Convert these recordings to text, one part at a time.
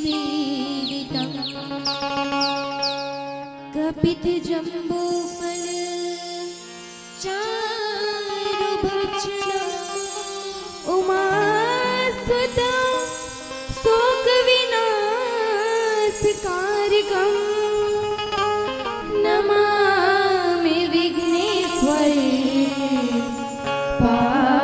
सेवितं कपितजम्बूफल चारुभक्षणम् उमासुतं शोकविनाशकारकं नमामि विघ्नेश्वरी पादपङ्कजम्।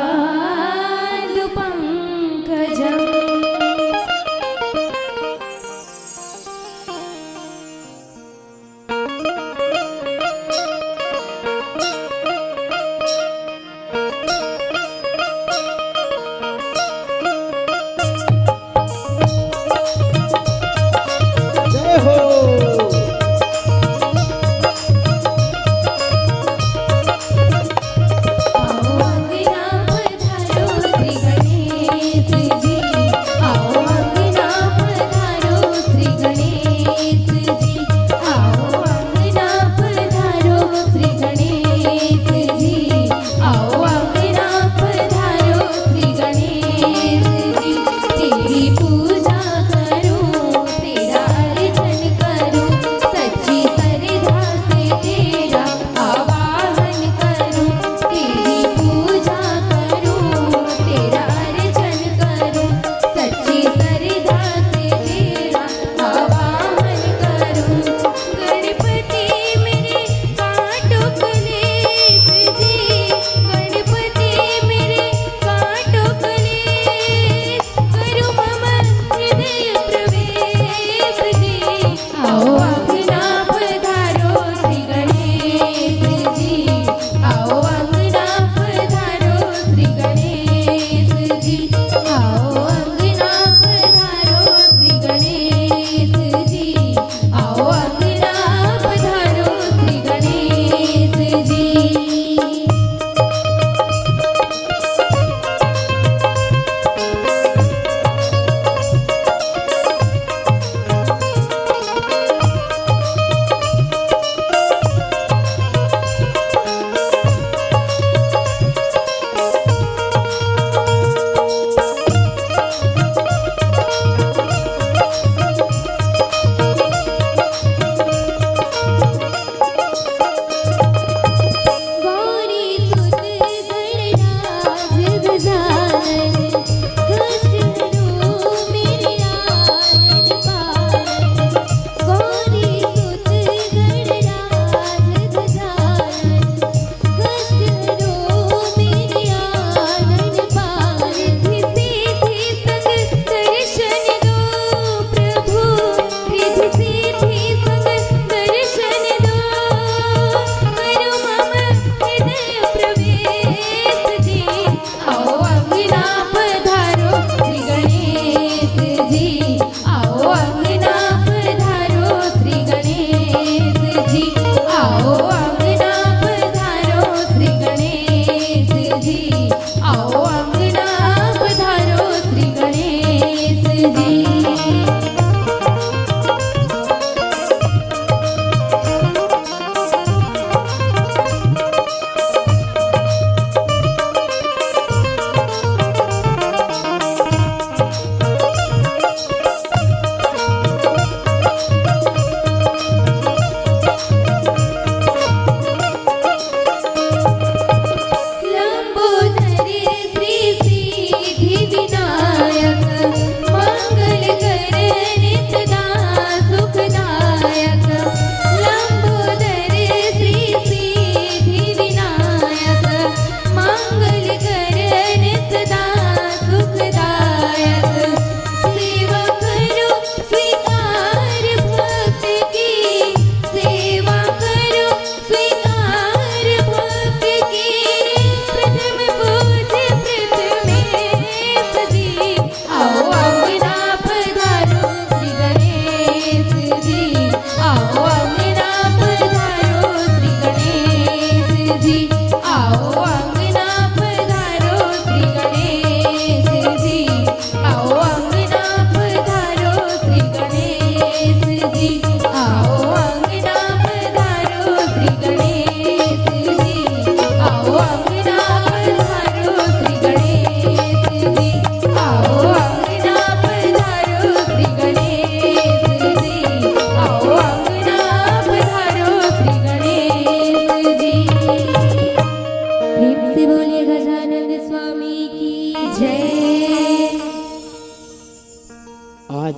आज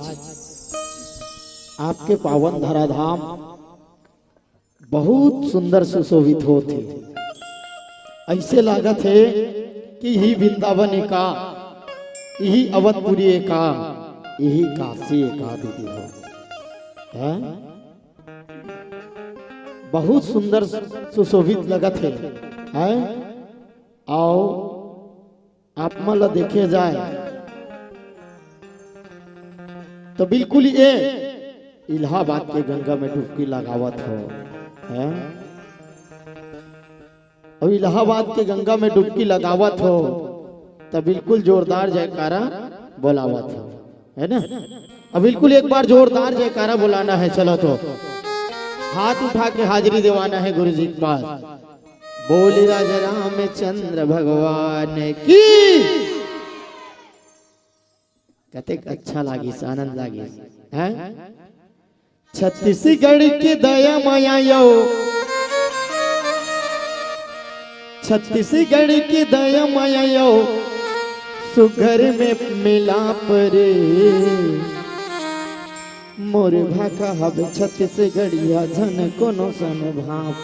आपके पावन धराधाम बहुत सुंदर सुशोभित होते, ऐसे लागत है कि यही वृंदावन का, यही अवधपुरी का, यही काशी का दीदी हो है? बहुत सुंदर सुशोभित लगत है? आओ आप मला देखे जाए तो बिल्कुल ये इलाहाबाद के गंगा में डुबकी लगावत हो है? और इलाहाबाद के गंगा में डुबकी लगावत हो तो बिल्कुल जोरदार जयकारा बोलावत हो, है ना? अब बिल्कुल एक बार जोरदार जयकारा बुलाना है। चलो तो हाथ उठा के हाजिरी दिवाना है गुरु जी के पास। बोले राजा रामचंद्र भगवान की। कहते अच्छा लागी, आनंद लागी है? छत्तीसगढ़ की दया माया यो, छत्तीसगढ़ की दया माया यो, सुघर में मिलाप रे। मोर भाका हब छत्तीसगढ़िया झन कोनो सन भाप।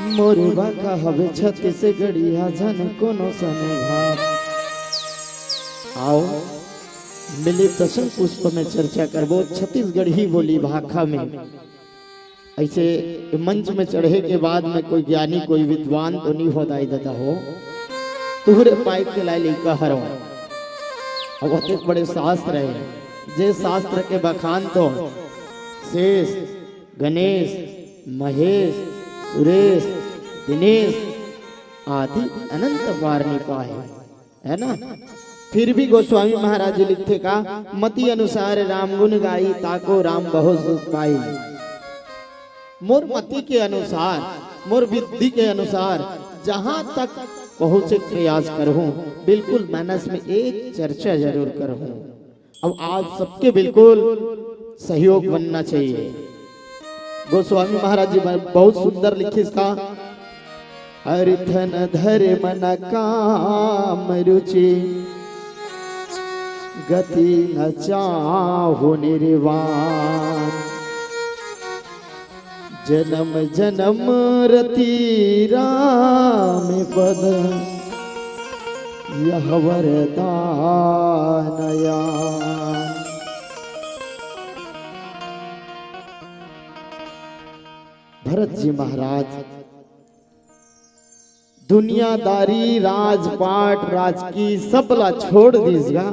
मोर भाका हब छत्तीसगढ़िया झन कोनो सन भाप। आओ मिले दशम पुष्प में चर्चा करबो छत्तीसगढ़ी बोली भाखा में। ऐसे मंच में चढ़े के बाद में कोई ज्ञानी कोई विद्वान तो नहीं होता दादा हो, तुहरे पाइप के लाए लिखा हरो। अब बहुत बड़े शास्त्र है, जे शास्त्र के बखान तो शेष, गणेश, महेश, सुरेश, दिनेश आदि अनंत बार नहीं पाए, है ना? फिर भी गोस्वामी महाराज जी लिखते का मति अनुसार राम गुण गाई, ताको राम बहुत सुख पाई। मोर मति के अनुसार, मोर विधि के अनुसार जहां तक पहुंचे प्रयास करूं, बिल्कुल मानस में एक चर्चा जरूर करूं। अब आप सबके बिल्कुल सहयोग बनना चाहिए। गोस्वामी महाराज जी बहुत सुंदर लिखे इसका, अर्थन धर्म न काम रुचि, गति न चाहु निर्वाण। जन्म जन्म रति राम पद, यह वरदान यान। भरत जी महाराज दुनियादारी, राजपाट, राजकी सबला छोड़ दीजिएगा।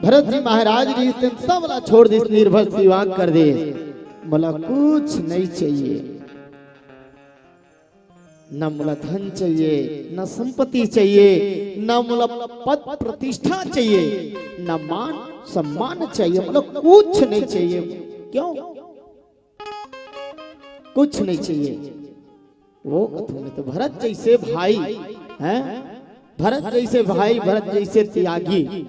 भरत जी महाराज ने सबला छोड़ दी, निर्भर सेवा कर दे। मला कुछ नहीं चाहिए, न मला धन चाहिए, न संपत्ति चाहिए, न मला पद प्रतिष्ठा चाहिए, न मान सम्मान चाहिए, मतलब कुछ नहीं चाहिए। क्यों कुछ नहीं चाहिए? वो तुम्हें तो भरत जैसे भाई हैं, भरत जैसे भाई, भरत जैसे त्यागी,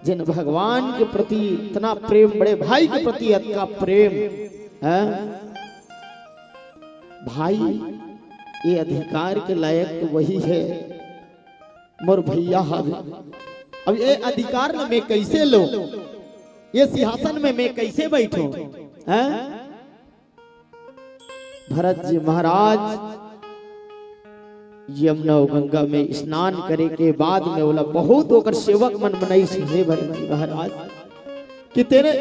जिन भगवान के प्रति इतना प्रेम, बड़े भाई के प्रति इतना प्रेम है। भाई ये अधिकार के लायक तो वही है, मोर भैया हवे। अब ये अधिकार में मैं कैसे लो, ये सिंहासन में मैं कैसे बैठूं? हैं? भरत जी महाराज यमुना गंगा में स्नान करे के बाद में बोला, बहुत होकर सेवक मन बनाई है भरत जी महाराज कि तेरे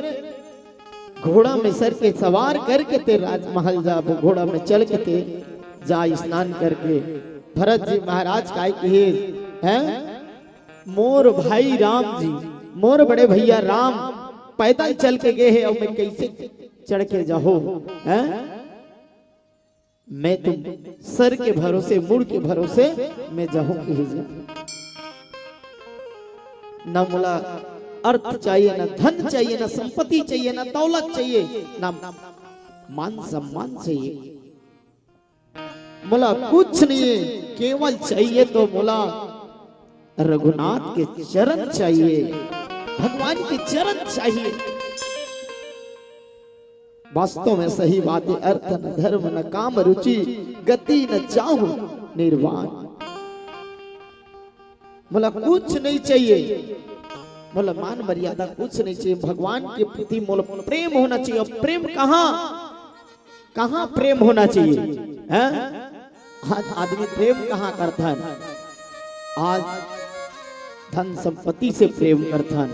घोड़ा में सर के सवार करके तेरे राजमहल जा, घोड़ा में चल के ते जा स्नान करके। भरत जी महाराज काय कहे हैं, मोर भाई राम जी, मोर बड़े भैया राम पैदल चल के गए हैं, और मैं कैसे चढ़ के जाऊं? हैं? मैं तुम सर के भरोसे, मुड़ के भरोसे मैं जाऊं कहीं। न मुला अर्थ चाहिए, न धन चाहिए, न संपत्ति चाहिए, न दौलत चाहिए, न मान सम्मान चाहिए। मुला कुछ नहीं है, केवल चाहिए तो मुला रघुनाथ के चरण चाहिए, भगवान के चरण चाहिए। वास्तव में सही बात है, अर्थ न धर्म न काम रुचि, गति न चाहु निर्वाण। बोला कुछ नहीं चाहिए, बोला मान मर्यादा कुछ नहीं चाहिए, भगवान के प्रति बोला प्रेम होना चाहिए। अब प्रेम कहाँ प्रेम होना चाहिए है? आज आदमी प्रेम कहाँ करता है? आज धन संपत्ति से प्रेम करता है,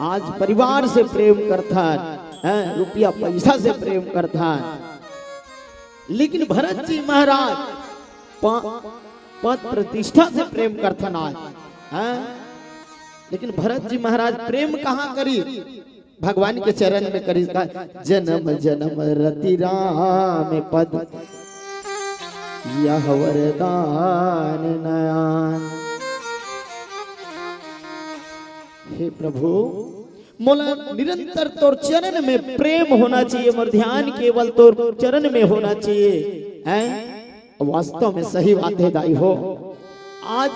आज परिवार से प्रेम करता है, रुपया पैसा से प्रेम करता है। लेकिन भरत जी महाराज पद प्रतिष्ठा से प्रेम करता ना है। लेकिन भरत जी महाराज प्रेम कहाँ करी? भगवान के चरण में करी। जन्म जन्म रति राम पद यह वरदान नयन। हे प्रभु मोला निरंतर तोर चरण में प्रेम होना चाहिए, मोर ध्यान केवल तोर चरण में होना चाहिए हैं। वास्तव में सही बात है दाई हो। आज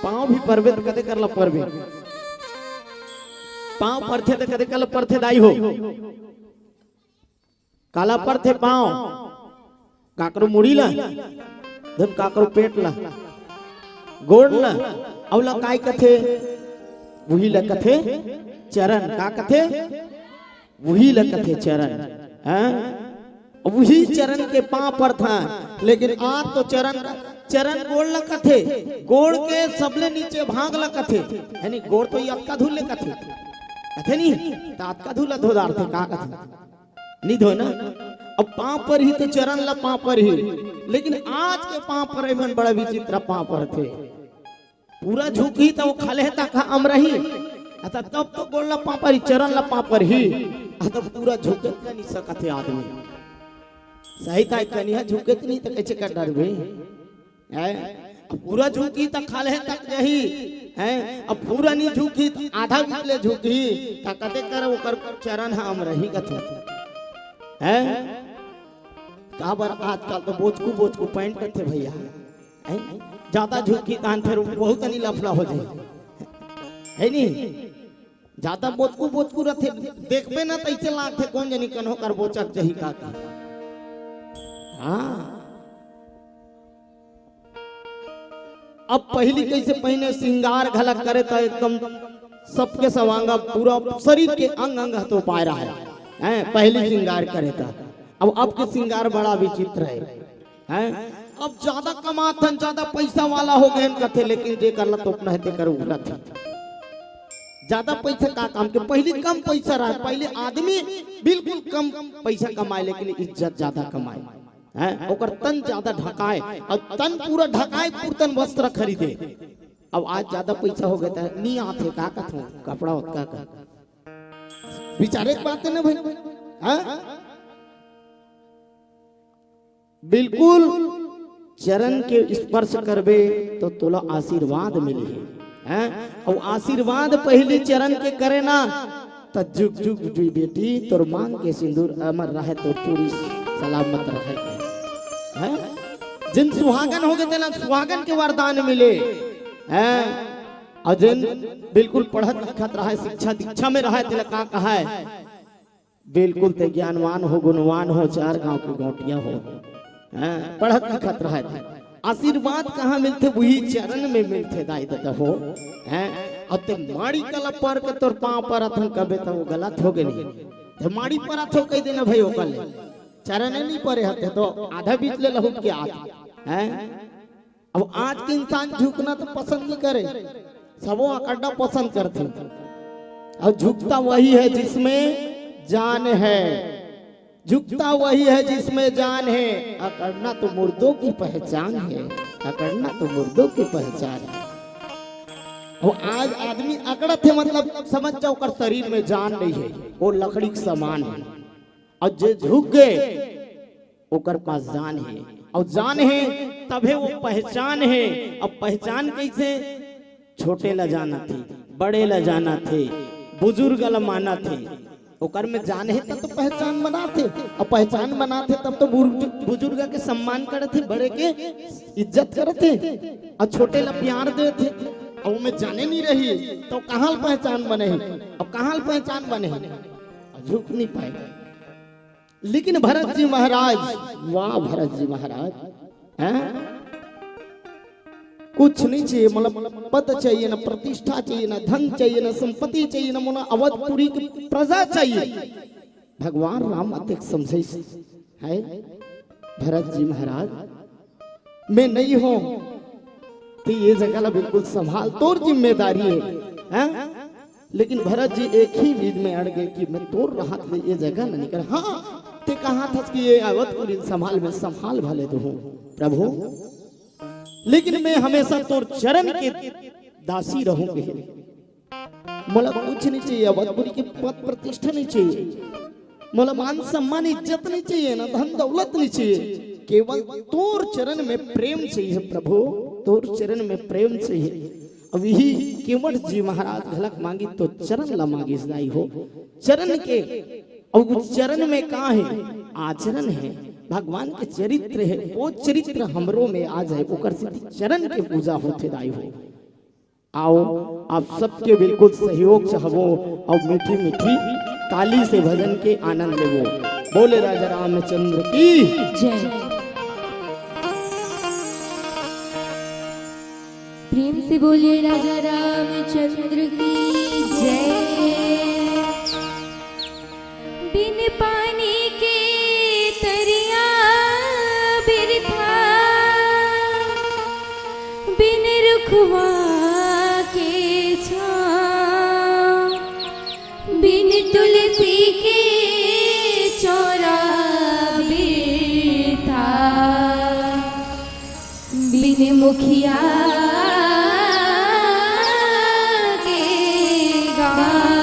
पांव भी परवे तो कदे करला परवे, पांव परथे तो कदे कल परथे दाई हो। काला परथे पांव, काकरो मुड़ी ला धन काकरो पेट ला गोड़ ला अवला काय कथे वही ला कथे चरण। का कथे वही ला कथे चरण हैं। वही चरण के पांव पर था। लेकिन आज तो चरण गोड़ ला कथे, गोड़ के सबले नीचे भाग ला कथे, यानी गोड़ तो ये अटका धुले कथे कथे नहीं तो अटका धुला धोदार थे का कथे नहीं धो ना। अब पांव पर ही तो चरण ला पांव पर ही, लेकिन आज के पांव पर मन बड़ा विचित्र पांव पर थे। पूरा झुकी तो वो खले तक हम रही अतः तब तो गोड़ ला पांव पर ही, चरण ला पांव पर ही, अतः पूरा झुके नहीं सकते आदमी। सही था कनिया झुके नहीं तो कैसे कर डर भी है। पूरा झुकी तो खले तक जही है, अब पूरा नहीं झुकी तो आधा बिकले झुकी तो कते कर वो कर चरण हम रही कथे है। कहा बार आजकल तो बोझ को पैंट करते भैया ज्यादा झुकी तान फिर बहुत नहीं लफड़ा हो जाए है नहीं। ज्यादा बोझ को रथे देखबे ना तो ऐसे लाग थे कौन जनी कन्हो कर बोचक जही का। हाँ अब पहली कैसे पहने श्रृंगार घलक करे तो एकदम सबके सवांगा पूरा शरीर के अंग अंग तो पाए रहा है। पहली श्रृंगार करे था। अब के श्रृंगार बड़ा विचित्र है। अब ज्यादा कमाथन ज्यादा पैसा वाला हो गए कथे, लेकिन जे करला तो अपना है कर उगला था। ज्यादा पैसा का काम के पहले कम पैसा रहा, पहले आदमी बिल्कुल कम पैसा कमाए लेकिन इज्जत ज्यादा कमाए हैं। ओकर तन ज्यादा ढकाए और तन पूरा ढकाए पुरतन वस्त्र खरीदे। अब आज ज्यादा पैसा हो गया था नहीं आते का कथो कपड़ा उतका का विचारे बात है ना भाई। हाँ बिल्कुल चरण के स्पर्श करबे तो तोला आशीर्वाद मिले हैं। और आशीर्वाद पहले चरण के करे ना तो जुग जुग जुई बेटी तोर मांग के सिंदूर अमर रहे तो चूड़ी सलामत रहे हैं। जिन सुहागन हो गए ना सुहागन के वरदान मिले हैं। और जिन बिल्कुल पढ़त लिखत रहा शिक्षा दीक्षा में रहा तिलक का कहा है बिल्कुल ते ज्ञानवान हो गुणवान हो चार गांव के गोटिया हो पढ़त लिखत रहा था। आशीर्वाद कहाँ मिलते वही चरण में मिलते दाई दादा हो हैं। अब ते माड़ी कला पर के तोर पांव पर अथन कबे तो वो गलत हो गई। ते माड़ी पर अथो कह देना भाई हो कल चरण नहीं परे हते तो आधा बीच ले लहुट के आते हैं। अब आज के इंसान झुकना तो पसंद नहीं करे, सबो अकड़ना पसंद करते। और झुकता वही है जिसमें जान है, झुकता वही है जिसमें जान है। अकड़ना तो मुर्दों की पहचान है, अकड़ना तो मुर्दों की पहचान है। वो आज आदमी अकड़त है मतलब समझ जाओ कर शरीर में जान नहीं है, वो लकड़ी के समान है। और जो झुक गए ओकर पास जान है, और जान है तभी वो पहचान है। अब पहचान कैसे? छोटे ला जाना थे, बड़े ला जाना थे, बुजुर्ग ला माना थे। ओकर में जान है तब तो पहचान बनाते, और पहचान बनाते तब तो बुजुर्ग के सम्मान करते, बड़े के इज्जत करते, और छोटे ला प्यार देते। और में जाने नहीं रही तो कहाँ पहचान बने, और कहाँ पहचान बने, झुक नहीं पाएगा। लेकिन भरत जी महाराज, वाह भरत जी महाराज हैं, कुछ नहीं चाहिए, मतलब पद चाहिए, ना प्रतिष्ठा चाहिए, ना धन चाहिए, ना संपत्ति चाहिए, ना मोना अवधपुरी की प्रजा चाहिए। भगवान राम अतिक समझे है भरत जी महाराज, मैं नहीं हूं तो ये जगह ला बिल्कुल संभाल, तोर जिम्मेदारी है? लेकिन भरत जी एक ही विध में अड़ गए कि मैं तोर रहा ये जगह न निकल। हाँ ते कहा था कि ये अवधपुरी संभाल में संभाल भले तो हूँ प्रभु, लेकिन मैं हमेशा तोर चरण के दासी रहूंगी। मोला कुछ नहीं चाहिए, अवधपुरी की पद प्रतिष्ठा नहीं चाहिए, मोला मान सम्मान इज्जत नहीं चाहिए, ना धन दौलत नहीं चाहिए, केवल तोर चरण में प्रेम चाहिए प्रभु, तोर चरण में प्रेम चाहिए। अब यही केवट जी महाराज झलक मांगी तो चरण ला मांगी सदाई हो, चरण के। अब उस चरण में कहा है? आचरण है, भगवान के चरित्र है, वो चरित्र हमरो में आ जाए, ओकर सिद्धि चरण के पूजा होते दाई हो। आओ आप सबके बिल्कुल सहयोग चाहबो और मीठी मीठी ताली से भजन के आनंद लेवो। बोले राजा रामचंद्र की जय। प्रेम से बोलिए राजा रामचंद्र की जय। बिन पानी के तरिया बिरथा, बिन रुखवा के छाँव, बिन तुलसी के चौरा बिरथा, बिन मुखिया के गाँव।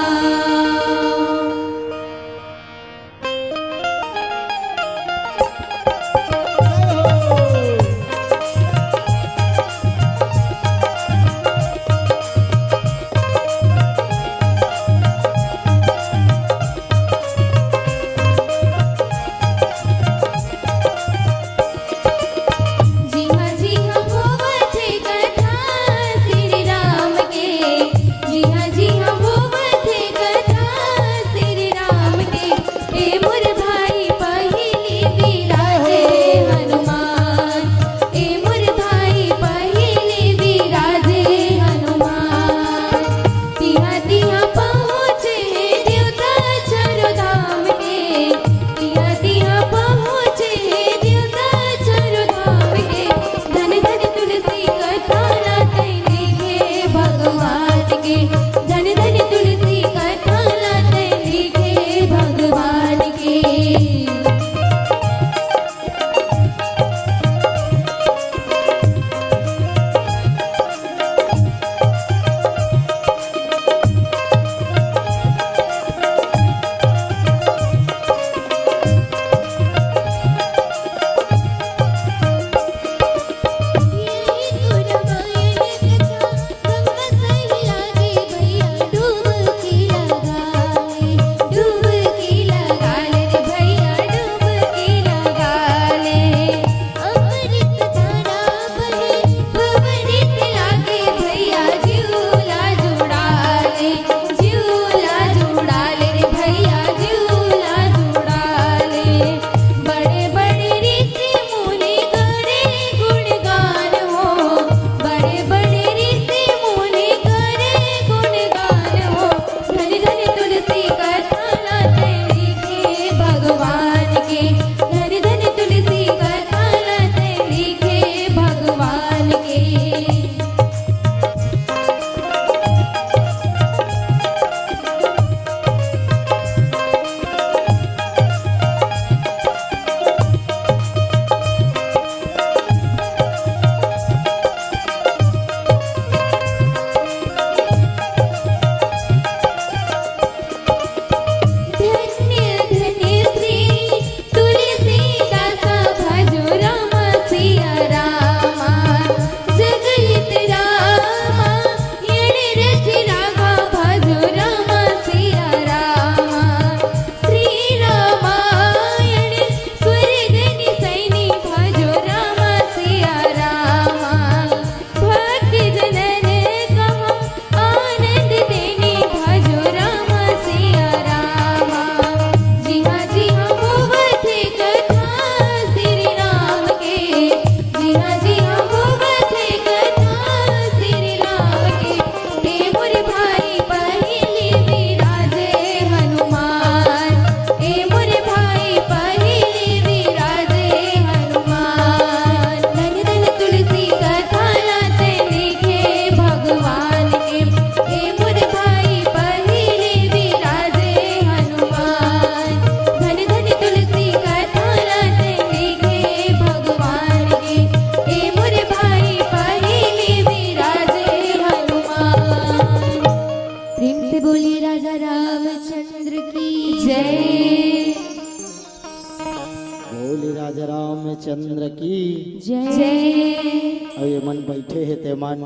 रामचंद्र की। जय। और ये मन बैठे है ते मन,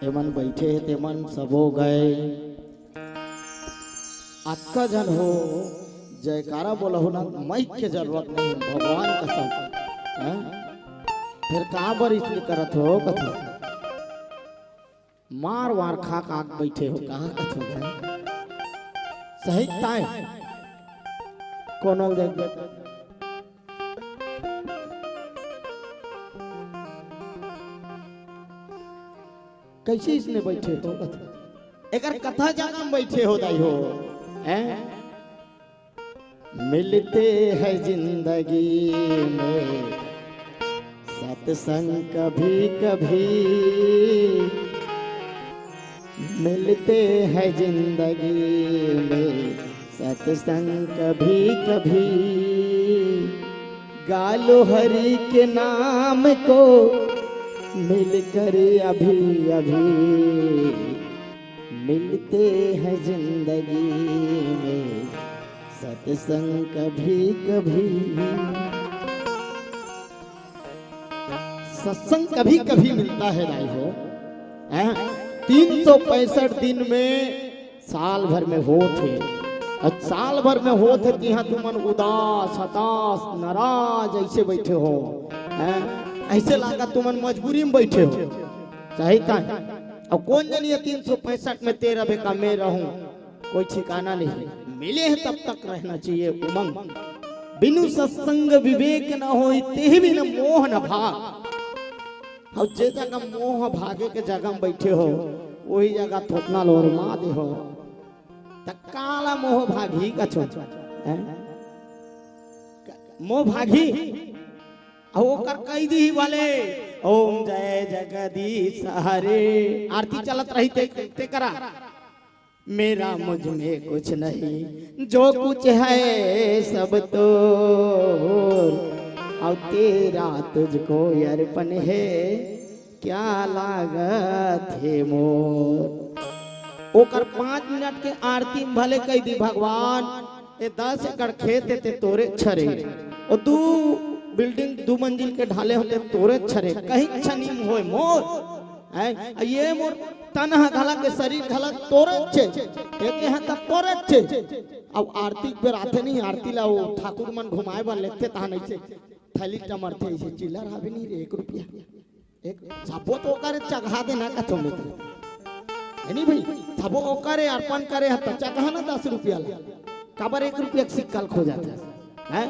ये मन बैठे है ते मन सब हो गए। अक्का जन हो जयकारा बोला हो ना, माइक के जरूरत नहीं, भगवान कसम हैं? फिर कहाँ पर इसलिए करत हो कथो मार वार खा काक बैठे हो कहाँ कथो है? सही ताई कोनो देख देख कैसे इसने बैठे हो कथो एकर कथा जाना बैठे हो दाई हो हैं? मिलते हैं जिंदगी में सत्संग कभी कभी, मिलते हैं जिंदगी में सत्संग कभी कभी। गालो हरि के नाम को मिलकर अभी अभी, मिलते हैं जिंदगी में सत्संग कभी कभी। सत्संग कभी कभी मिलता है राय हो हैं? 365 दिन में साल भर में हो थे, और साल भर में हो थे यहाँ तुमन उदास हताश नाराज ऐसे बैठे हो हैं? ऐसे लगा तुमन मजबूरी में बैठे हो सही था। और कौन जानिए 365 में तेरा बेका मैं रहूं, कोई ठिकाना नहीं। मिले हैं तब तक रहना चाहिए उमंग, बिनु सत्संग विवेक न हो ते भी न मोह न भाग। और जे जगह मोह भागे के जगह में बैठे हो वही जगह थोपना लोर मार दे हो काला मोह भागी कछो मोह भागी ओकर कैदी वाले ओम जय जगदीश हरे आरती चलत रही ते करा। मेरा मुझ में कुछ नहीं जो कुछ है सब तो, और तेरा तुझको अर्पण है क्या लागत है मोर। ओकर 5 मिनट के आरती में भले कह दी भगवान ये 10 एकड़ खेत ते तोरे छरे, और 2 बिल्डिंग 2 मंजिल के ढाले होते तोरे छरे, कहीं छनी होए मोर है ये मोर तन घला के शरीर घला तोरे छे एक यहाँ तक तोरे छे। अब आरती पे आते नहीं, आरती ला वो ठाकुर मन घुमाए बन लेते ता नहीं से थैली टमर थे इसे चिल्लर हावे नहीं रे 1 रुपया एक सबो तो करे चढ़ा देना का तुम है नहीं भाई, सबो करे अर्पण करे हत चढ़ा ना 10 रुपया ला काबर 1 रुपया के सिक्का खो जाता है।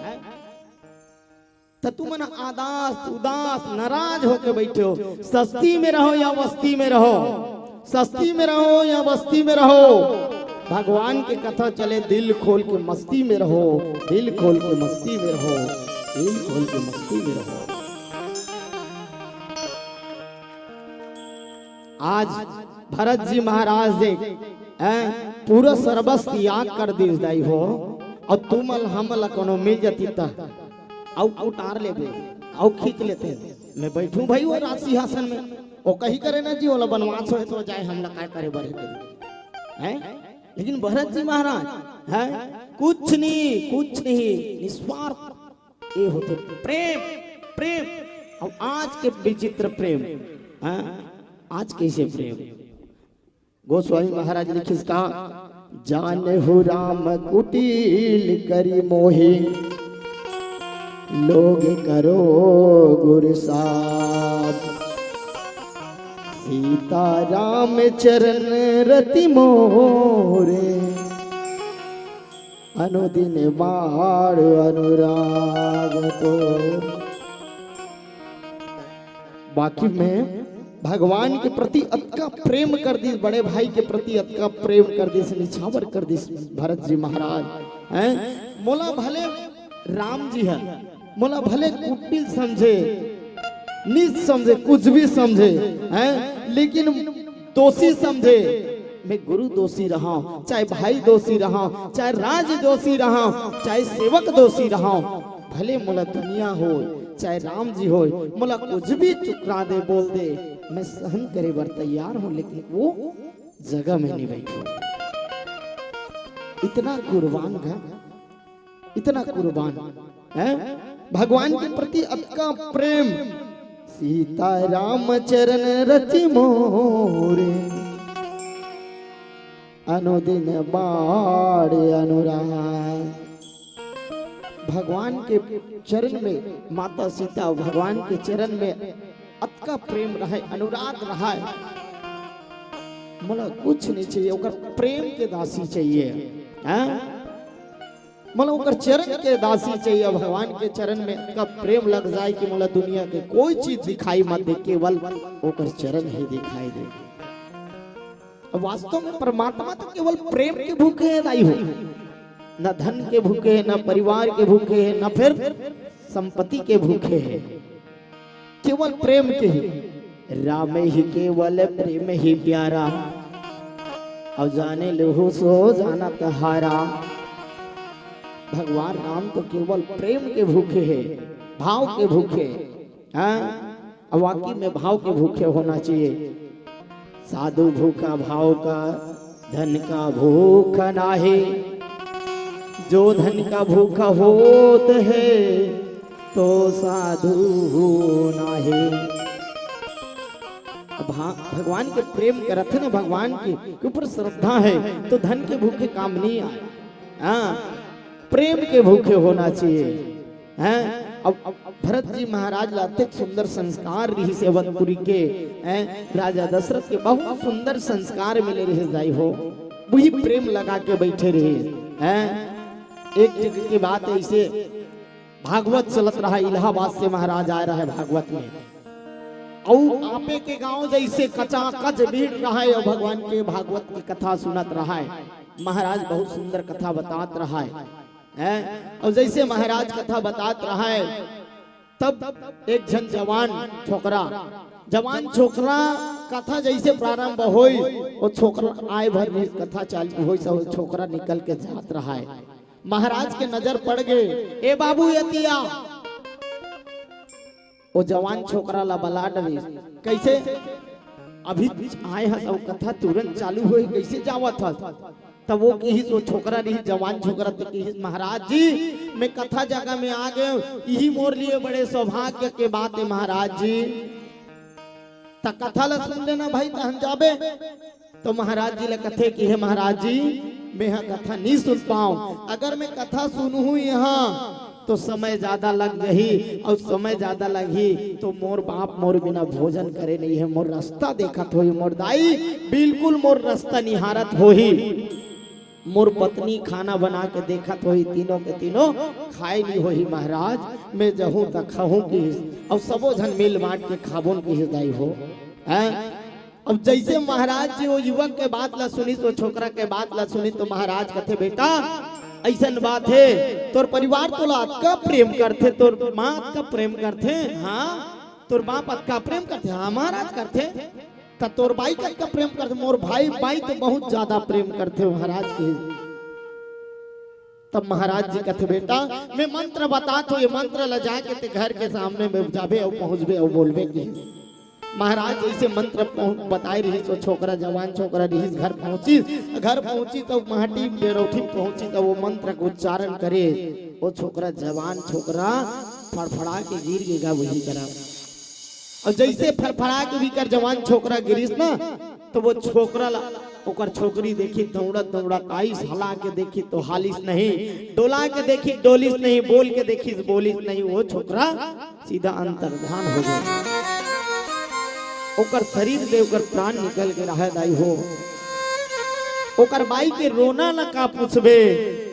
तो तुम ना आदास उदास नाराज होके बैठे हो, सस्ती में रहो या बस्ती में रहो, सस्ती में रहो या बस्ती में रहो, भगवान की कथा चले दिल खोल के मस्ती में रहो, दिल खोल के मस्ती में रहो, दिल खोल के मस्ती में रहो। आज भरत जी महाराज देख पूरा सर्वस्व त्याग कर दी दाई हो, और तुमल हमल कोनो मिल जाती ता औ उतार लेबे औ खींच लेते। मैं बैठूं भाई वो राजसिंहासन में, वो कही करे ना जी वाला बनवास हो तो जाए हमला काय करे बड़े हैं। लेकिन भरत जी महाराज है कुछ नहीं निस्वार्थ ये होते प्रेम प्रेम। और आज के विचित्र प्रेम है, आज कैसे प्रेम। गोस्वामी महाराज लिखे इसका जाने हो राम कुटिल करी मोहे लोग करो गुरु साथ, सीता राम चरण रति मोरे अनुदिन बाड़ अनुराग तो। बाकी में भगवान के प्रति अतका प्रेम कर दी, बड़े भाई के प्रति अतका प्रेम कर दी, निछावर कर दी भरत जी महाराज हैं। मोला भले राम जी है, मोला भले कुटिल समझे नीच समझे कुछ भी समझे हैं, लेकिन दोषी समझे। मैं गुरु दोषी रहा, चाहे भाई दोषी रहा, चाहे राज दोषी रहा, चाहे सेवक दोषी रहा, भले मोला दुनिया हो चाहे राम जी हो, मोला कुछ भी टुकरा दे बोल दे मैं सहन करे बर तैयार हूं, लेकिन वो जगह में नहीं बैठो। इतना कुर्बान का, इतना कुर्बान है भगवान के प्रति अतका प्रेम। सीता राम चरण रति मोरे, अनुदिन बाड़े अनुराग। भगवान के चरण में माता सीता भगवान के चरण में अतका प्रेम रहे, अनुराग रहा। मला कुछ नहीं चाहिए, ओकर प्रेम के दासी चाहिए। मला ओकर चरण के दासी चाहिए। भगवान के चरण में का प्रेम लग जाए कि मला दुनिया के कोई चीज दिखाई मत दे, केवल ओकर चरण ही दिखाई दे। वास्तव में परमात्मा तो केवल प्रेम के भूखे है, दाई हो न धन के भूखे है, न परिवार के भूखे है, न फिर संपत्ति के भूखे है, केवल प्रेम के ही। राम ही केवल प्रेम ही प्यारा, और जाने लहू सो जाना तहारा। भगवान राम तो केवल प्रेम के भूखे है, भाव के भूखे। हाँ, वाकई में भाव के भूखे होना चाहिए। साधु भूखा भाव का, धन का भूखा नाहे। जो धन का भूखा होत है तो साधु नाहे। भगवान के प्रेम करत है ना, भगवान के ऊपर श्रद्धा है तो धन के भूखे काम नहीं आए। हाँ, प्रेम के भूखे होना चाहिए। हैं अब भरत जी महाराज लाते सुंदर संस्कार रही से अवधपुरी के राजा दशरथ के बहुत सुंदर संस्कार मिले रहे जाई हो, वही प्रेम लगा के बैठे रहे हैं। एक जगह की बात ऐसे भागवत चलत रहा, इलाहाबाद से महाराज आ रहा है भागवत में, और आपे के गांव जैसे कचाकच भीड़ रहा है और भगवान के भागवत की कथा सुनत रहा है। महाराज बहुत सुंदर कथा बतात रहा है। और जैसे महाराज कथा बतात रहा है तब एक जन जवान छोकरा कथा जैसे प्रारंभ होई, वो छोकरा आए भर कथा चालू होई, सब छोकरा निकल के जात रहा है। महाराज के नजर पड़ गए, ए बाबू यतिया। वो जवान छोकरा ला बला डरे, कैसे अभी आए हैं सब कथा तुरंत चालू हुई, कैसे जावत था। तब वो कही तो छोकरा नहीं, जवान छोकरा तो कही, महाराज जी मैं कथा जगह में आ गए, यही मोर लिए बड़े सौभाग्य के बात है महाराज जी। ता कथा ला सुन लेना भाई, तहन जाबे। तो महाराज जी ले कथे की है, महाराज जी मैं यहाँ कथा नहीं सुन पाऊं, अगर मैं कथा सुनूं यहाँ तो समय ज्यादा लग गई, और समय ज्यादा लगी तो मोर बाप मोर बिना भोजन करे नहीं है, मोर रास्ता देखत होई, मोर दाई बिल्कुल मोर रास्ता निहारत होई, मोर पत्नी खाना बना के देखत होई, तीनों के तीनों खाए नहीं होई। महाराज मैं जहूं तक खाऊं की, और सबो जन मिल बांट के खाबोन की दाई हो। अब जैसे महाराज जी वो युवक के बात ला सुनी, तो छोकरा के बात ला सुनी, तो महाराज कहते बेटा ऐसा बात है, तोर परिवार तो का प्रेम करते, तोर माँ का प्रेम करते, हाँ तोर बाप का प्रेम करते, हाँ महाराज करते। तोर बाई का प्रेम करते, मोर भाई बाई तो बहुत ज्यादा प्रेम करते महाराज के। तब महाराज जी कहते बेटा मैं मंत्र बता, तो ये मंत्र ला जाके ते घर के सामने में जाबे और पहुंचबे और बोलबे की। महाराज जैसे मंत्र बताए रही, तो छोकरा जवान छोकरा रही घर पहुंची तो माटी बेरौठी पहुंची, तो वो मंत्र का उच्चारण करे, वो छोकरा जवान छोकरा फड़फड़ा के गिर गएगा, वही करा। और जैसे फड़फड़ा के भी कर जवान छोकरा गिरीस ना, तो वो छोकरा ओकर छोकरी देखी दौड़त आईस, हला के देखी तो हालिस नहीं, डोला के देखी डोलिस नहीं, बोल के देखी बोलिस नहीं, वो छोकरा सीधा अंतर्धान हो गया। ओकर शरीर से ओकर प्राण निकल के रहा दाई हो। ओकर बाई के रोना न का पूछबे,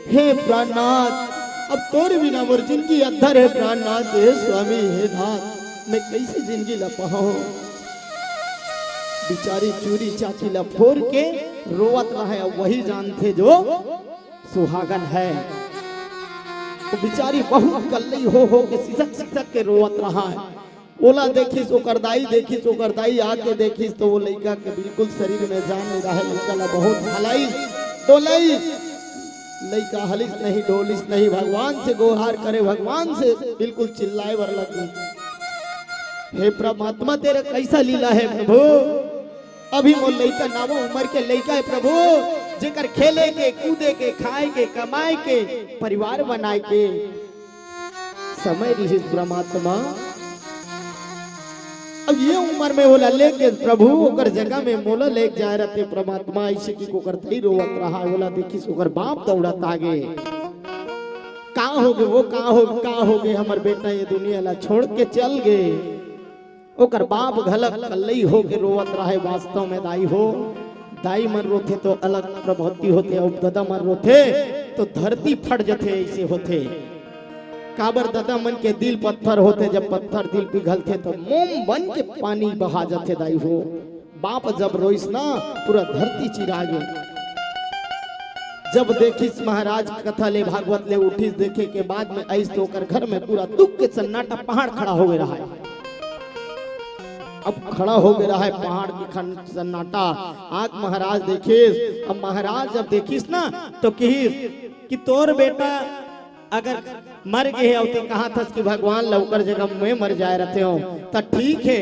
हे प्राणनाथ अब तोर बिना मोर जिंदगी अधर है, प्राणनाथ हे स्वामी हे नाथ मैं कैसे जिंदगी ला पाऊं। बिचारी चूरी चाची ला फोड़ के रोवत रहे, वही जानते जो सुहागन है। वो बिचारी बहुत कल्ली हो के सिसक के रोवत रहा है। ओला देखिस ओकर दाई, देखिस ओकर दाई आके देखिस तो वो लड़का के बिल्कुल शरीर में जान नहीं रहा है। लड़का ला बहुत हलाई डोलाई, लड़का हलिस नहीं डोलिस नहीं, भगवान से गोहार करे, भगवान से बिल्कुल चिल्लाए बर लगी, हे परमात्मा तेरा कैसा लीला है प्रभु। अभी वो लड़का नावो उम्र के लड़का है प्रभु, जेकर खेले के कूदे के खाए के कमाए के परिवार बनाए के समय रही परमात्मा। अब ये उम्र में बोला लेके प्रभु ओकर जगह में मोला लेके जाए रहते परमात्मा, ऐसे की को करते ही रोवत रहा। बोला देखी ओकर बाप दौड़त आगे, कहाँ हो गए वो, कहाँ हो गए हमार बेटा, ये दुनिया ला छोड़ के चल गए। ओकर बाप घलक कल्लई हो के रोवत रहे। वास्तव में दाई हो, दाई मन रोथे तो अलग प्रभावती होते, और दादा मन रोथे तो धरती फट जथे। ऐसे होते काबर दादा मन के दिल पत्थर होते, जब पत्थर दिल पिघलते तो मोम बन के पानी बहा जाते। दाई हो बाप जब रोइस ना पूरा धरती चिरा गए। जब देखिस महाराज कथा ले भागवत ले उठिस, देखे के बाद में ऐस तो कर घर में पूरा दुख के सन्नाटा पहाड़ खड़ा हो गया है। अब खड़ा हो गया है पहाड़ की सन्नाटा। आग महाराज देखिस, अब महाराज जब देखिस ना तो कहिस कि तोर बेटा अगर मर गए हो कहा था कि भगवान लौकर जगह में मर जाए रहते हो तो ठीक है।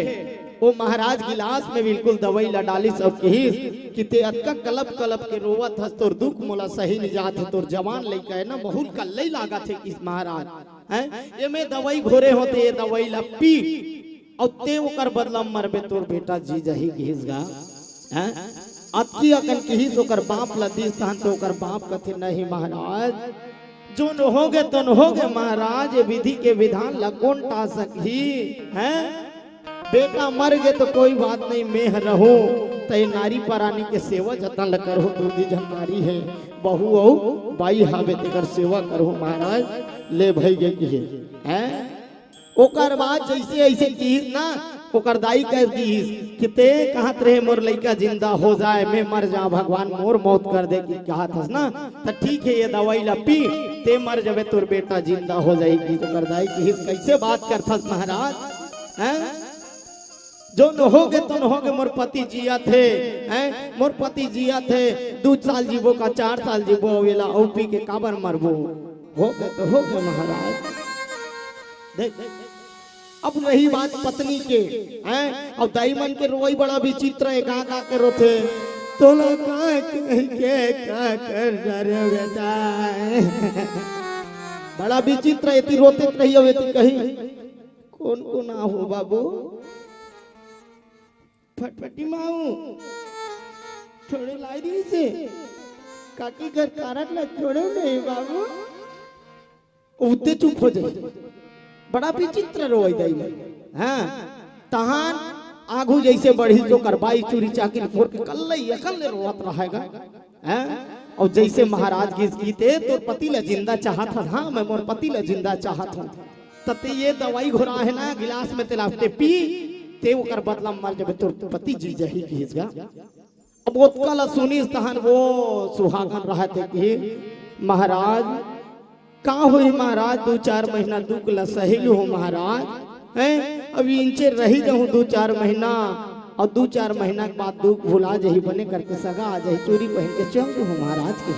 वो महाराज गिलास में बिल्कुल दवाई ला डाली सब कहिस कि ते अतका कलप कलप के रोवत हस, तोर दुख मोला सही नहीं जात है। तोर जवान लइका है ना बहुत कल्लई लागा थे इस महाराज हैं, ये में दवाई घोरे होते, ये दवाई ला पी और ते ओकर बदला मरबे तोर बेटा जी जही घिसगा हैं। अतकी अकन कहिस ओकर बाप ला दिस तहन तो ओकर बाप कथे नहीं महाराज, जो न होगे तो न होगे महाराज, विधि के विधान ला कौन टा सकही हैं। बेटा मर गए तो कोई बात नहीं, मैं रहूं तय नारी परानी के सेवा जतन ल करो। दूधी जन नारी है बहू औ बाई हावे तेकर सेवा करो महाराज। ले भई गे की है ओकर बाद जैसे ऐसे कीस ना ओकर दाई कह दीस कि ते कहत रहे मोर लइका जिंदा हो जाए, मैं मर जा, भगवान मोर मौत कर दे की कहत हस ना, तो ठीक है ये दवाई ला पी, ते मर जावे तोर बेटा जिंदा हो जाएगी। तो ओकर दाई कहिस कैसे बात करथस महाराज हैं, जो न होगे तो न होगे, मोर पति जिया थे हैं, मोर पति जिया थे, 2 साल जीवो का 4 साल जीवो वेला औ पी के काबर मरबो, हो गए तो हो गए महाराज। देख अब रही बात पत्नी के हैं, अब दाई मन के रोई बड़ा विचित्र है, गा गा के रोते तोला का के का कर डरे बेटा बड़ा विचित्र है। ती रोते रही हो ती कहीं कौन को ना हो बाबू, फटफटी माऊ छोड़े लाई दी से काकी घर कारक ला छोड़े नहीं बाबू, उते चुप हो जाए। बड़ा विचित्र रोई दाई हाँ तहान आगू जैसे बढ़ी जो करबाई चूरी चाकिर फोड़ के कल्लई अकल रोवत रहेगा हैं। और जैसे महाराज गीते तो पति ला जिंदा चाहत था, हाँ मैं मोर पति ला जिंदा चाहत हूँ, तते ये दवाई घोरा है ना गिलास में तेलाते पी ते ओकर बदला मर जब तोर पति जी जही घिसगा। अब वो कल सुनीस तहन वो सुहागन रहते कि महाराज कहाँ हुई महाराज, 2-4 महीना दुख ला सहेलू हो महाराज हैं, अभी इंचे रही जाऊं 2-4 महीना, और 2-4 महीना के बाद दुख भुला जही बने करके सगा आ जाही, चोरी पहन के चल हो महाराज के।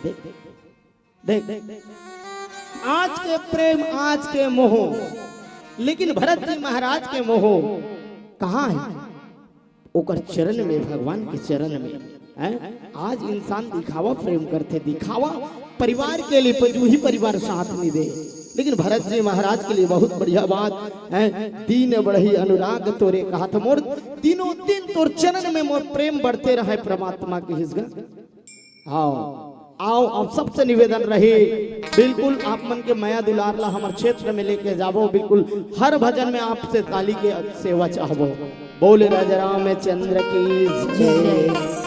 देख देख आज के प्रेम आज के मोह, लेकिन भरत जी महाराज के मोह कहाँ है, ओकर चरण में, भगवान के चरण में है। आज इंसान दिखावा प्रेम करते, दिखावा परिवार के लिए पजूही परिवार साथ नहीं दे, लेकिन भरत जी महाराज के लिए बहुत बढ़िया बात है। दीन बढ़ी अनुराग तोरे कहा था, मोर दिनों दिन तोर चरण में मोर प्रेम बढ़ते रहे परमात्मा के हिस्सा। हाँ आओ अब सबसे निवेदन रहे बिल्कुल आप मन के माया दुलार ला हमारे क्षेत्र में लेके जाबो, बिल्कुल हर भजन में आपसे ताली के सेवा चाहबो। बोले राजा रामचंद्र की जय।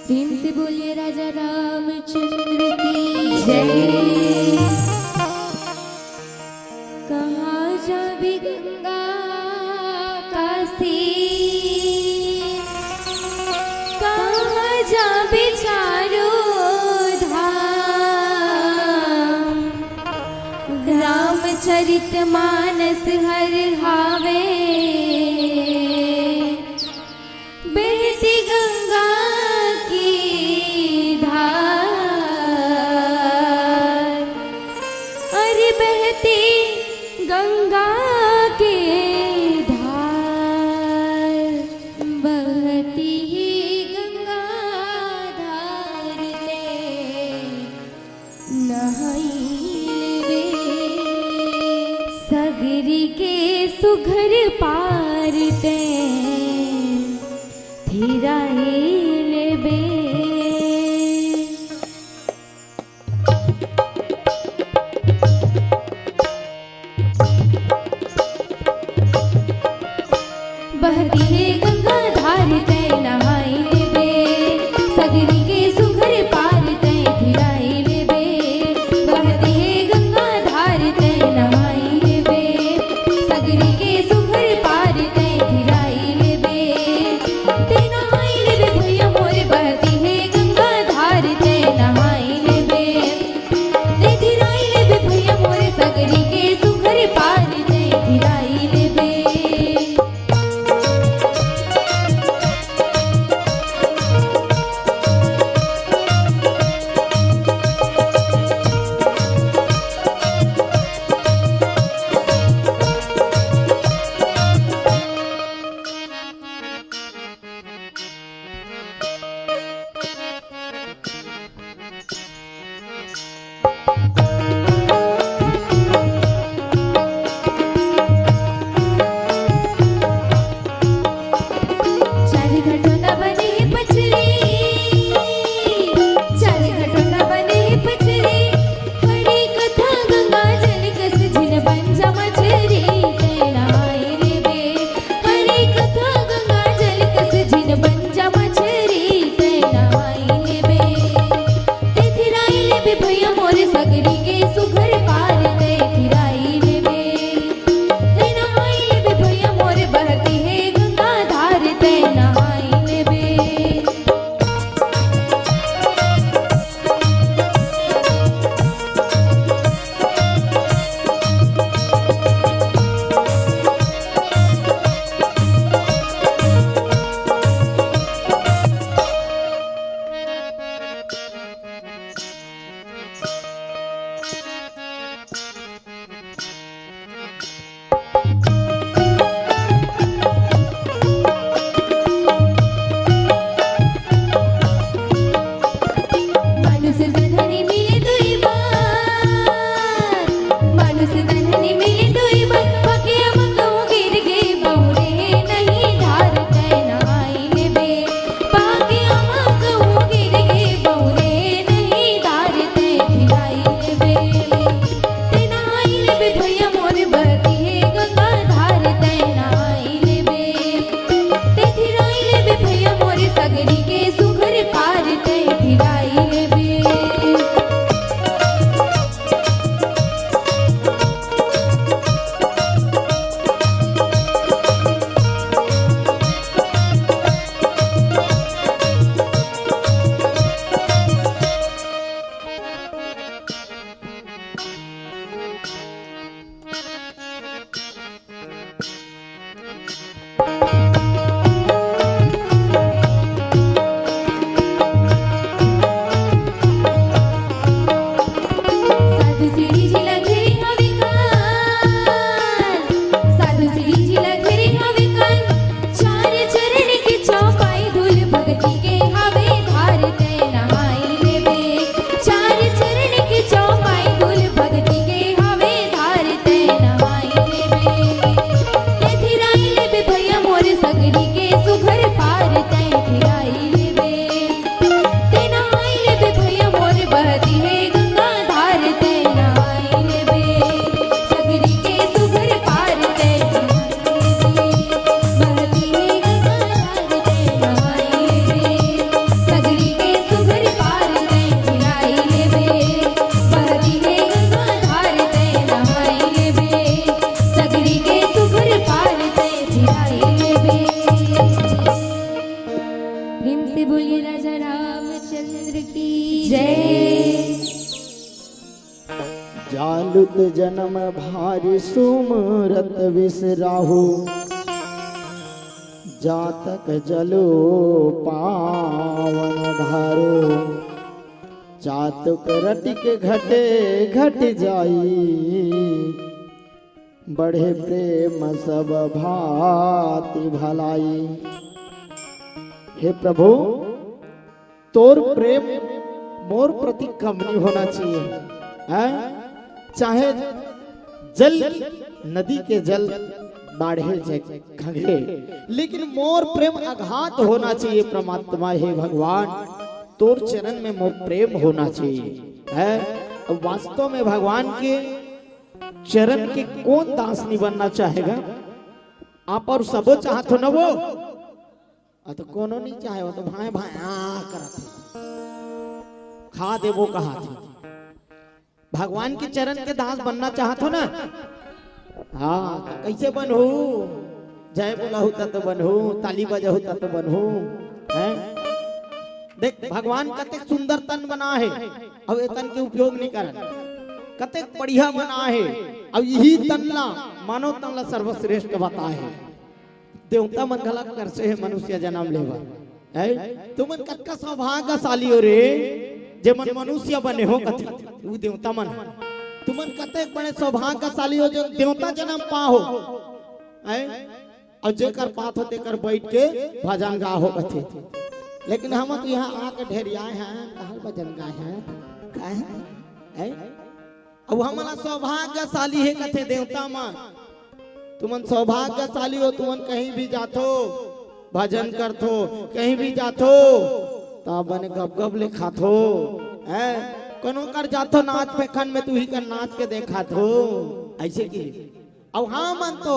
प्रेम से बोलिए राजा रामचंद्र की जय। कहाँ जाबे गंगा काशी, कहाँ जाबे चारों धाम, रामचरित मानस हर हावे, बहती गंगा की धार, अरे बहती गंगा के धार, बहती ही गंगा धार ते नहाइले सुघर पार ते फिराए लेबे। बहती है गंगा धार ते नहाई लेबे, सगरी के सुघर पार ते फिराए लेबे। बहती है गंगा धार ते नहाई लेबे, सगरी के सुघर पार ते फिराए लेबे। ते नहाई लेबे भैया मोर, बहती है गंगा धार ते नहाई लेबे। ते फिराए लेबे भैया मोर, सगरी के सुघर पार ते फिराए लेबे। चार घटोना बने पचरी, चार घटोना बने पचरी। हरी कथा गंगा जल कस झिन पंजा मछरी ते नहाई लेबे। हरी कथा गंगा जल कस झिन पंजा मछरी ते नहाई लेबे। ते फिराई लेबे भैया मोर, सगरी के सुघर पार ते फिराई लेबे। ते नहाई लेबे भैया मोर, बहती है गंगा धार ते नहाई लेबे। मानुष धनी मिले दुई बार, मानुष धनी मिले दुई बार। पके अमकऊ गिर गे बहुरे नहीं धार ते नहाई लेबे। पके अमकऊ गिर गे बहुरे नहीं धार ते फिराई लेबे। ते नहाई लेबे भैया मोर, बहती है गंगा धार ते नहाई लेबे। ते फिराई लेबे भैया मोर, सगरी के सुघर पार ते फिराई लेबे। साधु सीढ़ी जिला घेरी हवे कान, साधु सीढ़ी जिला घेरी हवे कान। चार चरण के चौपाई धूल भगती के हवे धार ते नहाई लेबे। चार चरण के चौपाई धूल भगती के हवे धार ते नहाई लेबे। ते फिराई लेबे भैया मोर, सगरी के सुघर पार ते फिराई लेबे। ते नहाई लेबे भैया मोर, बहती है गंगा धार ते नहाई लेबे। सगरी के सुघर पार ते फिराई लेबे। बहती है गंगा धार ते नहाई लेबे। सगरी के सुघर पार ते फिराई लेबे। बहती है गंगा धार ते नहाई लेबे। सगरी के सुघर पार ते फिराई लेबे। प्रेम से बोलिए राजा रामचंद्र की जय। जालुत जन्म भारी सुमरत विसराहु, जातक जलो पावन ढारो। चातुक रटिक घटे घट जाई, बढ़े प्रेम सब भांति भलाई। हे प्रभु, तोर प्रेम मोर प्रति कम नहीं होना चाहिए हैं? चाहे जल नदी के जल बाढ़े से खगे, लेकिन मोर प्रेम अघात होना चाहिए। परमात्मा हे भगवान, तोर चरण में मोर प्रेम होना चाहिए है। वास्तव में भगवान के चरण के कौन दास नहीं बनना चाहेगा? आप और सबो चाहत हो ना वो, तो कोनो नहीं चाहे, वो तो भाई भाई करते खा दे वो कहा थी। भगवान के चरण के दास बनना चाहत हो ना, हाँ तो कैसे बनू? जय बोला होता तो बनू, ताली बजा होता तो बनू है। देख भगवान कते सुंदर तन बना है, अब ये तन के उपयोग नहीं कर, कते बढ़िया बना है। अब यही तनला मानव तनला सर्वश्रेष्ठ बता है। देवता मन गलत कर से है मनुष्य जन्म लेवा है। तुमन कतका सौभाग्यशाली हो रे, जे मन मनुष्य बने हो कथी वो देवता मन। तुमन कते बड़े सौभाग्यशाली हो जो देवता जन्म पाहो है। और जेकर बात होते कर बैठ के भजन गा हो कथी। लेकिन हम तो यहाँ आके ढेरियाए हैं, कहल भजन गाए हैं काहे है। अब हमारा सौभाग्यशाली है कथे देवता मन। तुमन सौभाग्यशाली हो, तुमन कहीं भी जाथो भजन करथो, कहीं भी जाथो तब बने गप गप ले खाथो है। कोनो कर जाथो नाच पे खन में तू ही कर नाच के देखा थो ऐसे की। अब हाँ मन तो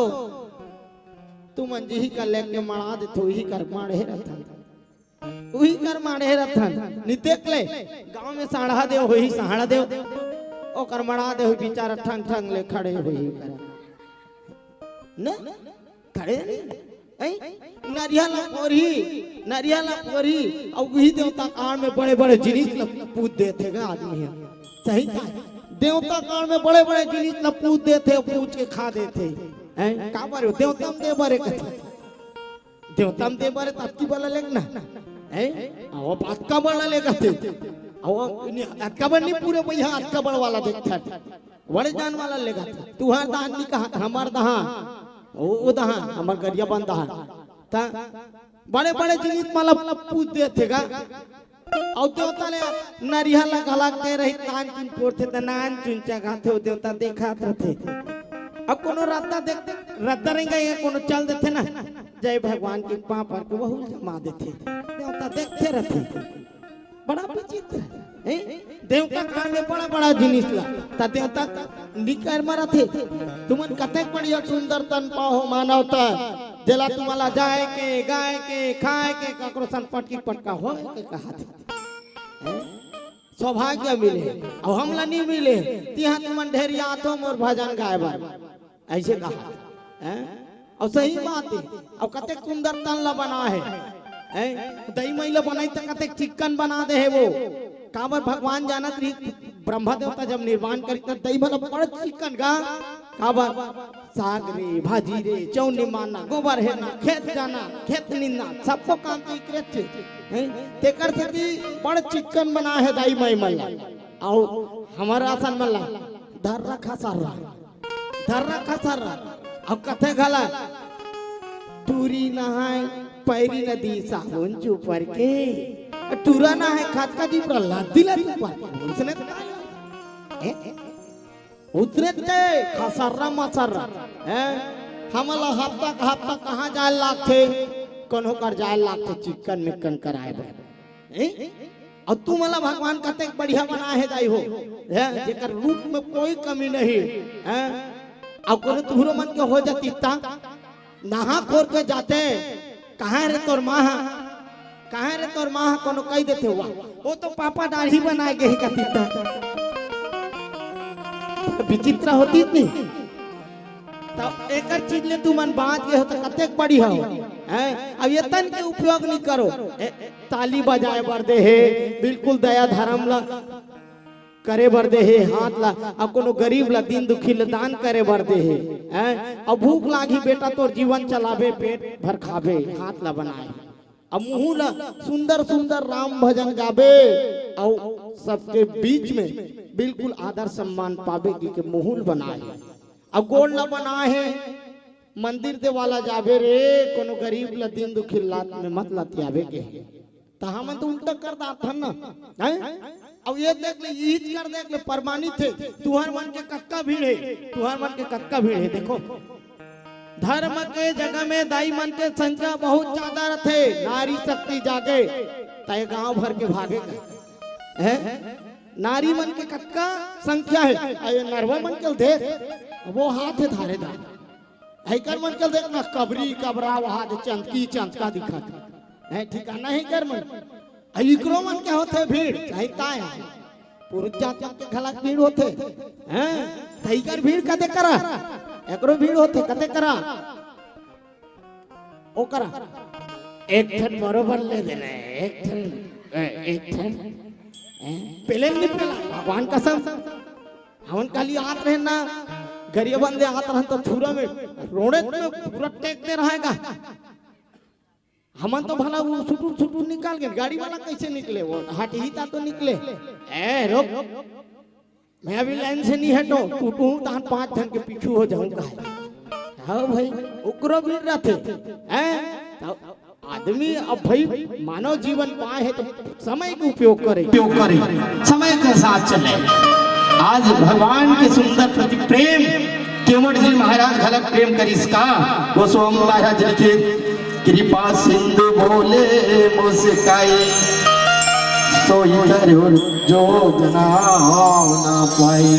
तुमन जी ही कर लेके मरा दे, तू ही कर मारे रथन, वही कर मारे रथन। नितेक ले गांव में साढ़ा दे, वही साढ़ा दे ओ कर मरा दे, बेचारा ठंग ठंग ले खड़े वही कर न खड़े नारियल पोरी और वही देवता काल में बड़े बड़े जिनिस पूछ देते गा आदमी है। सही था, देवता काल में बड़े बड़े जिनिस पूछ देते, पूछ के खा देते हैं। का बारे देवतम दे बारे कथे, देवतम दे बारे तत्की वाला लेग ना है। वो बात का बड़ा लेगा थे, वो अटका बड़ नहीं पूरे भैया अटका बड़ वाला देखता बड़े जान वाला लेगा। तुहार दान नहीं कहा हमार दहा ओ दहा हमार गरिया बन दहा ता बड़े बड़े जिनिस माला पूछ देते गा। और देवता ले नरियल गला के रही तान चुन पोरते त नान चुनचा गाथे हो देवता देखा थे। अब कोनो रास्ता देख रद्दा रहेंगे ये कोनो चल देते ना, जय भगवान के पांव पर के वहु जमा देते, देवता देखते रहते। बड़ा विचित्र है। देवता कान में बड़ा बड़ा जिनिस ला ता देवता निकर मारा थे। तुमन कतेक बढ़िया सुंदर तन पाहो मानवता, जेला तुम्हारा जाए के गाय के खाए के ककरो संपट की पटका हो के कहा थे। सौभाग्य मिले और हमला नहीं मिले, तिहा तुमन ढेरिया तो मोर भजन गाय बार ऐसे कहा है। और सही बात है। और कतेक सुंदर तन ला बना है दही महिला बनाई तो कतेक चिकन बना दे है वो। काबर भगवान जानत रही ब्रह्मा देवता जब निर्माण करी तो दही भला बड़ा चिकन गा। काबर साग रे भाजी रे चौनी माना गोबर है ना खेत जाना खेत निन्ना सबको काम की करते हैं। तेकर से कि बड़ा चिकन बना है दही महिला। और हमारा आसन मल्ला धर रखा सारा अब कथे घला टूरी नहाए पैरी नदी साबुन चुपर के टूरा ना है खाद का जी प्रहलाद दिला ऊपर उसने उतरे ते खसर्रा मसर्रा हमला हफ्ता कहाँ जाए लाथे कन्हो कर जाए लाथे चिकन मिकन कराए बे। और तू मला भगवान कते बढ़िया बना है दाई हो जेकर रूप में कोई कमी नहीं है। अब कोनो तुहरो मन के हो जाती ता नहा खोर के जाते कहाँ रे तोर माँ कोनो कह देते हुआ वो तो पापा दाढ़ी बनाए गए ही कती ता विचित्र होती नहीं तब एक चीज ले तू मन बात के हो तो कतेक बड़ी हो अब ये तन के उपयोग नहीं करो ताली बजाए बर दे है बिल्कुल दया धर्म ला करे बर दे है हाथ ला अब कोनो गरीब ला दिन दुखी ला दान करे बर दे है अब भूख लागी बेटा तो जीवन चलावे पेट भर खावे हाथ ला बनाए अब मुंह ला सुंदर सुंदर राम भजन गावे और सबके बीच में बिल्कुल आदर सम्मान पावे की मुहुल बनाए अब गोल ला बनाए है मंदिर दे वाला जावे रे कोनो गरीब ला दिन दुखी लात में मत लतियावे के तो हम तो उल्टा कर दात ना अब ये देख ले ईद कर देख ले प्रमाणित है तुहर मन के कक्का भीड़ है देखो धर्म के जगह में दाई मन के संख्या बहुत ज्यादा रथे, नारी शक्ति जागे तय गांव भर के भागेगा है। नारी मन के कक्का संख्या है, अये नरवा मन के देख वो हाथ है धारे दा हैकर मन के देख ना कबरी कबरा वहां चंदकी चंदका दिखत है ठिकाना है कर मन इकरो मन के होते भीड़ चाहे ताय पुरुष जात के खलाक भीड़ होते हैं तईकर भीड़ कते करा एकरो भीड़ होते कते करा ओ करा एक ठन बरोबर ले देना एक ठन पहले नहीं पहला भगवान कसम हमन काली आत रहे ना गरिया बंदे आत रहन तो थूरा में रोड़े में पूरा टेकते रहेगा। हमन तो भला वो सुटूर निकाल के गाड़ी वाला कैसे निकले वो हट ही ता तो निकले ए रुक मैं अभी लाइन से नहीं हटो टूटू तान 5 धन के पीछू हो जाऊंगा। हाँ भाई उग्र भीड़ रहते हैं आदमी अब भाई मानव जीवन पाए है तो समय का उपयोग करे समय के साथ चले। आज भगवान के सुंदर प्रति प्रेम केवट जी महाराज झलक प्रेम करिश्का गोस्वामी महाराज लिखे कृपा सिंधु बोले मुस्काई सोई धरो जोग ना पाई।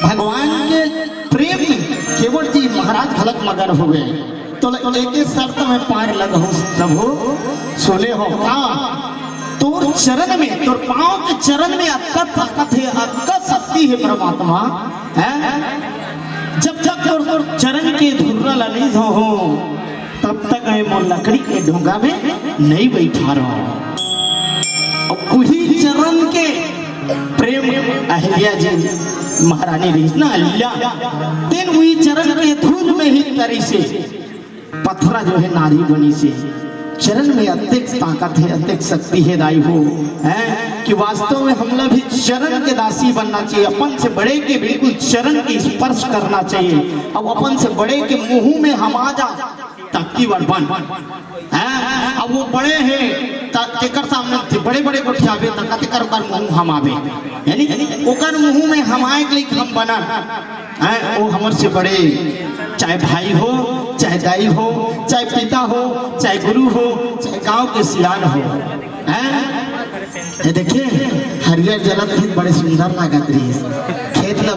भगवान के प्रेम में केवट जी महाराज झलक मगन हो गए तो एक शर्त में पार लगहु प्रभु सुने हो का तोर चरण में तोर पांव के चरण में अत्कत ताकत है अत्कत शक्ति है परमात्मा है। जब तक तोर चरण के धुर्रा नहीं हो तब तक मैं लकड़ी के ढोंगा में नहीं बैठा रहा। और वही चरण के प्रेम अहिल्या जी महारानी रही अहिल्या दिन वही चरण के धूल में ही तरी से पत्थरा जो है नारी बनी से चरण में अत्यधिक ताकत है अत्यधिक शक्ति है दाई हो है कि वास्तव में हम लोग भी चरण के दासी बनना चाहिए। अपन से बड़े के बिल्कुल चरण की स्पर्श करना चाहिए। अब अपन से बड़े के मुंह में हम आ जा ताकि बन है। अब वो बड़े हैं केकर सामने थे बड़े बड़े गोठियावे तक कर मुंह हम आवे यानी ओकर मुंह में हम आए के लिए हम बना है। वो हमर से बड़े चाहे भाई हो चाहे दाई हो चाहे पिता हो चाहे गुरु हो चाहे गांव के सियान हो हैं। देखिए हरियर जलत भी बड़े सुंदर लागत रही खेत ला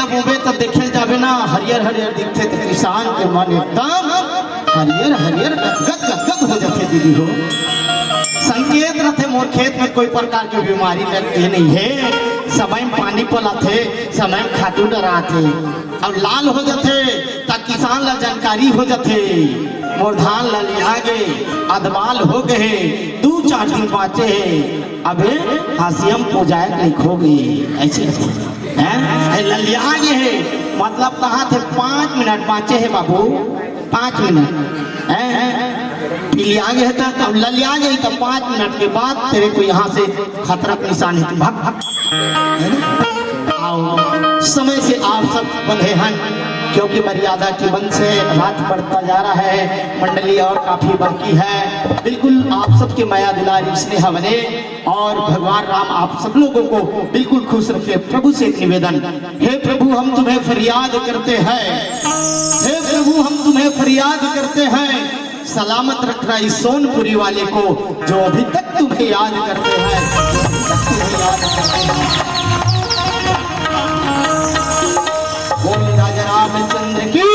बोबे तब देखे जावे ना हरियर हरियर दिखते तो किसान के मन एकदम हरियर हरियर गदगद हो जाते दीदी हो। संकेत रहते मोर खेत में कोई प्रकार की बीमारी लगती नहीं है। समय में पानी पलाते समय में खादू डराते अब लाल हो जाते तब किसान ला जानकारी हो जाते मोर धान ला लिया गए अदबाल हो गए 2-4 दिन बाँचे है अबे हासियम पूजाए नहीं खो गए ऐसे हैं लिया गए है मतलब कहाँ थे 5 मिनट बाँचे है बाबू 5 मिनट लिया गया था तब लिया गई तब 5 मिनट के बाद तेरे को यहाँ से खतरा का निशान है भाग आओ समय से आप सब बंधे हैं क्योंकि मर्यादा की बंद से रात बढ़ता जा रहा है। मंडली और काफी बाकी है। बिल्कुल आप सबके माया दुलारी स्नेह बने और भगवान राम आप सब लोगों को बिल्कुल खुश रखे। प्रभु से एक निवेदन हे प्रभु हम तुम्हें फरियाद करते हैं हे प्रभु हम तुम्हें फरियाद करते हैं सलामत रखना इस सोनपुरी वाले को जो अभी तक तुम्हें याद करते हैं बोल राजा रामचंद्र की